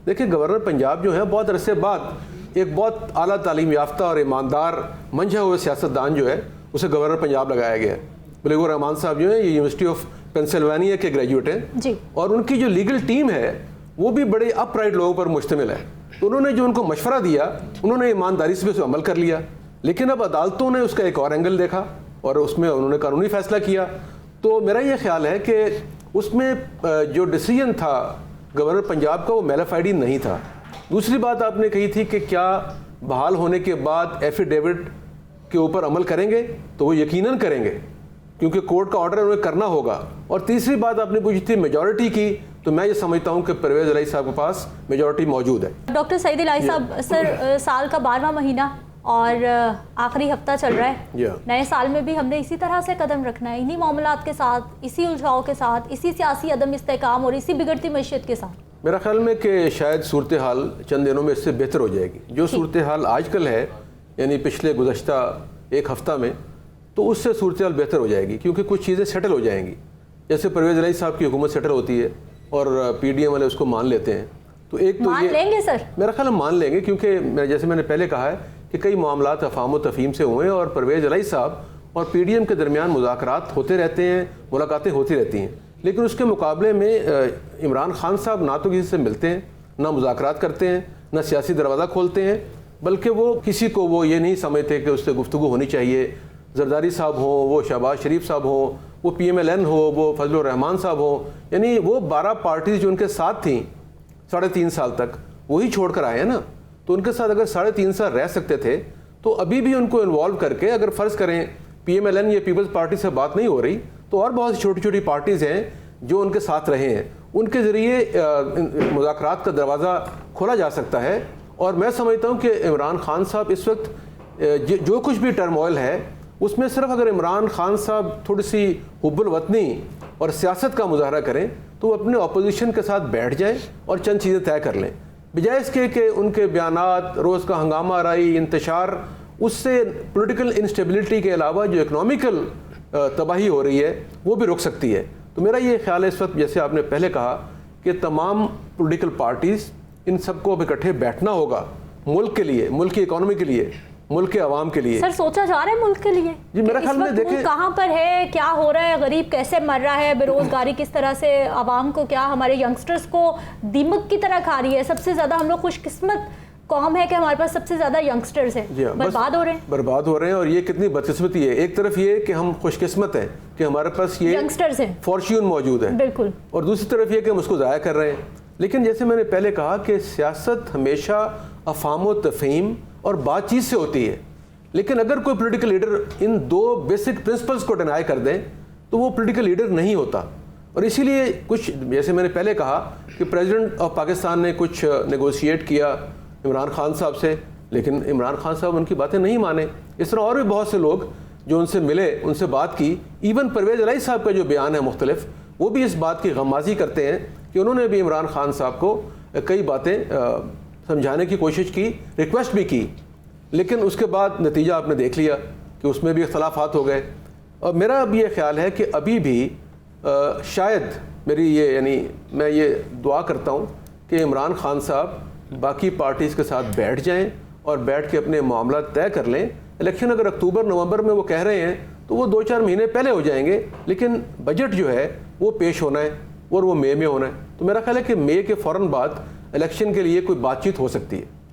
دیکھیں گورنر پنجاب جو ہے بہت عرصے بعد ایک بہت اعلیٰ تعلیم یافتہ اور ایماندار منجھا ہوئے سیاستدان جو ہے اسے گورنر پنجاب لگایا گیا ہے. ملیک الرحمان صاحب جو ہیں یہ یونیورسٹی آف پینسلوانیا کے گریجویٹ ہیں جی. اور ان کی جو لیگل ٹیم ہے وہ بھی بڑے اپ رائٹ لوگوں پر مشتمل ہے. تو انہوں نے جو ان کو مشورہ دیا انہوں نے ایمانداری سے اس پہ عمل کر لیا, لیکن اب عدالتوں نے اس کا ایک اور اینگل دیکھا اور اس میں انہوں نے قانونی فیصلہ کیا. تو میرا یہ خیال ہے کہ اس میں جو ڈیسیژن تھا گورنر پنجاب کا وہ میلافائڈی نہیں تھا. دوسری بات آپ نے کہی تھی کہ کیا بحال ہونے کے بعد ایفیڈیوٹ کے اوپر عمل کریں گے, تو وہ یقیناً کریں گے کیونکہ کورٹ کا آرڈر انہیں کرنا ہوگا. اور تیسری بات آپ نے پوچھی تھی میجورٹی کی, تو میں یہ سمجھتا ہوں کہ پرویز الہی صاحب کے پاس میجورٹی موجود ہے. ڈاکٹر سعید الہی صاحب, سر سال کا 12واں مہینہ اور آخری ہفتہ چل رہا ہے, نئے سال میں بھی ہم نے اسی طرح سے قدم رکھنا ہے, انہی معاملات کے ساتھ, اسی الجھاؤ کے ساتھ, اسی سیاسی عدم استحکام اور اسی بگڑتی معیشت کے ساتھ. میرا خیال میں کہ شاید صورتحال چند دنوں میں اس سے بہتر ہو جائے گی. جو صورتحال آج کل ہے یعنی پچھلے گزشتہ ایک ہفتہ میں, تو اس سے صورتحال بہتر ہو جائے گی کیونکہ کچھ چیزیں سیٹل ہو جائیں گی. جیسے پرویز الہی صاحب کی حکومت سیٹل ہوتی ہے اور پی ڈی ایم والے اس کو مان لیتے ہیں, تو ایک تو مان لیں گے سر, میرا خیال مان لیں گے کیونکہ جیسے میں نے پہلے کہا ہے کہ کئی معاملات افہام و تفہیم سے ہوئے ہیں اور پرویز الہی صاحب اور پی ڈی ایم کے درمیان مذاکرات ہوتے رہتے ہیں, ملاقاتیں ہوتی رہتی ہیں. لیکن اس کے مقابلے میں عمران خان صاحب نہ تو کسی سے ملتے ہیں, نہ مذاکرات کرتے ہیں, نہ سیاسی دروازہ کھولتے ہیں, بلکہ وہ کسی کو وہ یہ نہیں سمجھتے کہ اس سے گفتگو ہونی چاہیے. زرداری صاحب ہوں, وہ شہباز شریف صاحب ہوں, وہ پی ایم ایل این ہو, وہ فضل الرحمان صاحب ہوں, یعنی وہ 12 پارٹیز جو ان کے ساتھ تھیں 3.5 سال تک وہی چھوڑ کر آئے ہیں نا. تو ان کے ساتھ اگر 3.5 سال رہ سکتے تھے تو ابھی بھی ان کو انوالو کر کے, اگر فرض کریں پی ایم ایل این یا پیپلز پارٹی سے بات نہیں ہو رہی, تو اور بہت سی چھوٹی چھوٹی پارٹیز ہیں جو ان کے ساتھ رہے ہیں, ان کے ذریعے مذاکرات کا دروازہ کھولا جا سکتا ہے. اور میں سمجھتا ہوں کہ عمران خان صاحب اس وقت جو کچھ بھی ٹرموائل ہے اس میں صرف اگر عمران خان صاحب تھوڑی سی حب الوطنی اور سیاست کا مظاہرہ کریں تو وہ اپنے اپوزیشن کے ساتھ بیٹھ جائیں اور چند چیزیں طے کر لیں, بجائے اس کے کہ ان کے بیانات, روز کا ہنگامہ آرائی, انتشار, اس سے پولیٹیکل انسٹیبلٹی کے علاوہ جو اکنامیکل تباہی ہو رہی ہے وہ بھی رک سکتی ہے. تو میرا یہ خیال ہے اس وقت, جیسے آپ نے پہلے کہا, کہ تمام پولیٹیکل پارٹیز ان سب کو اب اکٹھے بیٹھنا ہوگا ملک کے لیے, ملک کی اکانومی کے لیے, ملک کے عوام کے لیے. سر سوچا جا رہا ہے ملک کے لیے جی میرا خیال میں دیکھیں کہاں پر ہے, کیا ہو رہا ہے, غریب کیسے مر رہا ہے, بے روزگاری کس طرح سے عوام کو, کیا ہمارے ینگسٹرز کو دیمک کی طرح کھا رہی ہے. سب سے زیادہ ہم لوگ خوش قسمت قوم ہے کہ ہمارے پاس سب سے زیادہ ینگسٹرز ہیں, برباد ہو رہے ہیں. اور یہ کتنی بدقسمتی ہے. ایک طرف یہ کہ ہم خوش قسمت ہیں کہ ہمارے پاس یہ ینگسٹرز ہیں, فارچون موجود ہے, بالکل, اور دوسری طرف یہ کہ ہم اس کو ضائع کر رہے ہیں. لیکن جیسے میں نے پہلے کہا کہ سیاست ہمیشہ افہام و تفہیم اور بات چیت سے ہوتی ہے, لیکن اگر کوئی political leader in 2 basic principles کو ڈینائی کر دیں تو وہ پولیٹیکل لیڈر نہیں ہوتا. اور اسی لیے کچھ, جیسے میں نے پہلے کہا کہ پریزیڈنٹ آف پاکستان نے کچھ نیگوشیٹ کیا عمران خان صاحب سے, لیکن عمران خان صاحب ان کی باتیں نہیں مانے. اس طرح اور بھی بہت سے لوگ جو ان سے ملے, ان سے بات کی, ایون پرویز الہی صاحب کا جو بیان ہے مختلف, وہ بھی اس بات کی غمازی کرتے ہیں کہ انہوں نے بھی عمران خان صاحب کو کئی باتیں سمجھانے کی کوشش کی, ریکویسٹ بھی کی, لیکن اس کے بعد نتیجہ آپ نے دیکھ لیا کہ اس میں بھی اختلافات ہو گئے. اور میرا اب یہ خیال ہے کہ ابھی بھی شاید میری یہ, یعنی میں یہ دعا کرتا ہوں کہ عمران خان صاحب باقی پارٹیز کے ساتھ بیٹھ جائیں اور بیٹھ کے اپنے معاملات طے کر لیں. الیکشن اگر اکتوبر نومبر میں وہ کہہ رہے ہیں تو وہ 2-4 مہینے پہلے ہو جائیں گے, لیکن بجٹ جو ہے وہ پیش ہونا ہے اور وہ مئی میں ہونا ہے. تو میرا خیال ہے کہ مئی کے فوراً بعد الیکشن کے لیے کوئی بات چیت ہو سکتی ہے.